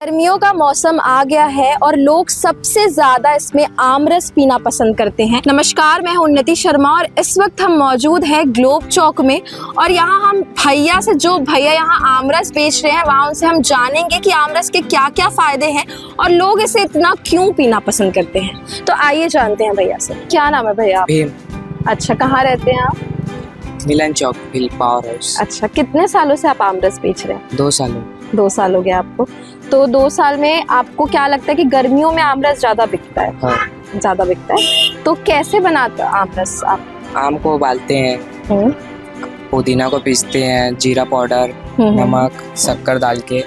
गर्मियों का मौसम आ गया है और लोग सबसे ज्यादा इसमें आमरस पीना पसंद करते हैं। नमस्कार, मैं हूं उन्नति शर्मा और इस वक्त हम मौजूद हैं ग्लोब चौक में और यहाँ हम भैया से, जो भैया यहाँ आमरस बेच रहे हैं, वहाँ उनसे हम जानेंगे कि आमरस के क्या क्या फायदे हैं और लोग इसे इतना क्यों पीना पसंद करते हैं। तो आइए जानते हैं भैया से। क्या नाम है भैया? भीम। अच्छा, कहाँ रहते हैं आप? मिलन चौक, हिल पावर हाउस। अच्छा, कितने सालों से आप आमरस बेच रहे हैं? 2 साल। 2 साल हो गया आपको। तो 2 साल में आपको क्या लगता है कि गर्मियों में आमरस ज्यादा बिकता है? हाँ। ज्यादा बिकता है। तो कैसे बनाते हो आमरस आप? आम को उबालते हैं, पुदीना को पीसते हैं, जीरा पाउडर, नमक, शक्कर डाल के,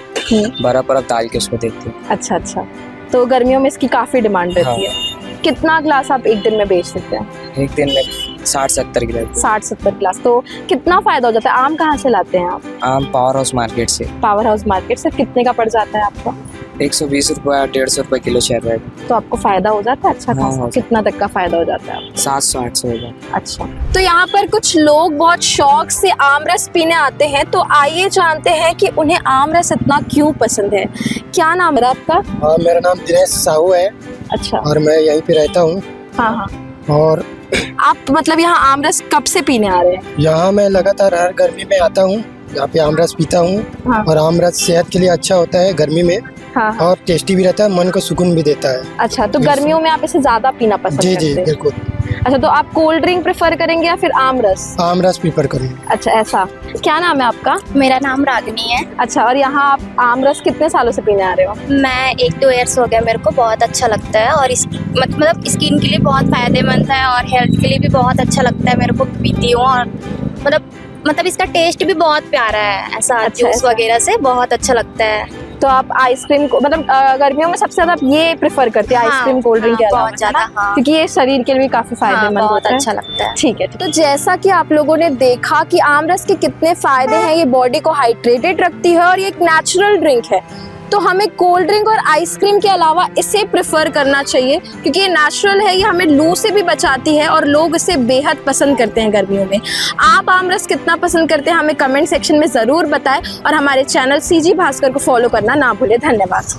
बर्फ डाल के उसको देते हैं। अच्छा अच्छा, तो गर्मियों में इसकी काफी डिमांड रहती है। कितना ग्लास आप एक दिन में बेच सकते हैं? एक दिन में 60-70 गिलास। 60-70 ग्लास। तो कितना फायदा हो जाता है? आम कहाँ से लाते हैं आप? आम पावर हाउस मार्केट से। पावर हाउस मार्केट से कितने का पड़ जाता है आपको? 120 रुपये, 150 रुपये किलो चल रहा है। तो आपको फायदा हो जाता है अच्छा खासा? हाँ। कितना तक का फायदा हो जाता है? 700-800 रुपये। अच्छा, तो यहाँ पर कुछ लोग बहुत शौक से आमरस पीने आते हैं, तो आइए जानते हैं कि उन्हें आमरस इतना क्यों पसंद है। क्या नाम है आपका? हाँ, मेरा नाम दिनेश साहू है। अच्छा। और मैं यहीं पे रहता हूँ। हाँ हाँ। और आप मतलब यहाँ आमरस कब से पीने आ रहे हैं? यहाँ मैं लगातार हर गर्मी में आता हूँ, यहाँ पे आमरस पीता हूँ। हाँ। और आमरस सेहत के लिए अच्छा होता है गर्मी में। हाँ। और टेस्टी भी रहता है, मन को सुकून भी देता है। अच्छा, तो गर्मियों में आप इसे ज्यादा पीना पसंद जी करते जी हैं? बिल्कुल। अच्छा, तो आप कोल्ड ड्रिंक प्रेफर करेंगे या फिर आमरस? आमरस प्रीफर करूँगा। अच्छा, ऐसा। क्या नाम है आपका? मेरा नाम रागिनी है। अच्छा, और यहाँ आप आमरस कितने सालों से पीने आ रहे हो? मैं 1-2 ईयर्स हो गया, मेरे को बहुत अच्छा लगता है और इस मतलब स्किन के लिए बहुत फायदेमंद है और हेल्थ के लिए भी बहुत अच्छा लगता है। मेरे को पीती हूँ और मतलब इसका टेस्ट भी बहुत प्यारा है, ऐसा अच्छा, जूस ऐसा। वगैरह से बहुत अच्छा लगता है। तो आप आइसक्रीम को मतलब गर्मियों में सबसे ज्यादा आप ये प्रेफर करते हैं, आइसक्रीम कोल्ड ड्रिंक के अलावा? बहुत ज्यादा। हाँ, क्योंकि ये शरीर के लिए भी काफी फायदेमंद बहुत होता है। अच्छा लगता है। ठीक है, तो जैसा कि आप लोगों ने देखा कि आमरस के कितने फायदे हैं, ये बॉडी को हाइड्रेटेड रखती है और ये एक नेचुरल ड्रिंक है। तो हमें कोल्ड ड्रिंक और आइसक्रीम के अलावा इसे प्रेफर करना चाहिए क्योंकि ये नेचुरल है, ये हमें लू से भी बचाती है और लोग इसे बेहद पसंद करते हैं गर्मियों में। आप आमरस कितना पसंद करते हैं हमें कमेंट सेक्शन में ज़रूर बताएं और हमारे चैनल सीजी भास्कर को फॉलो करना ना भूलें। धन्यवाद।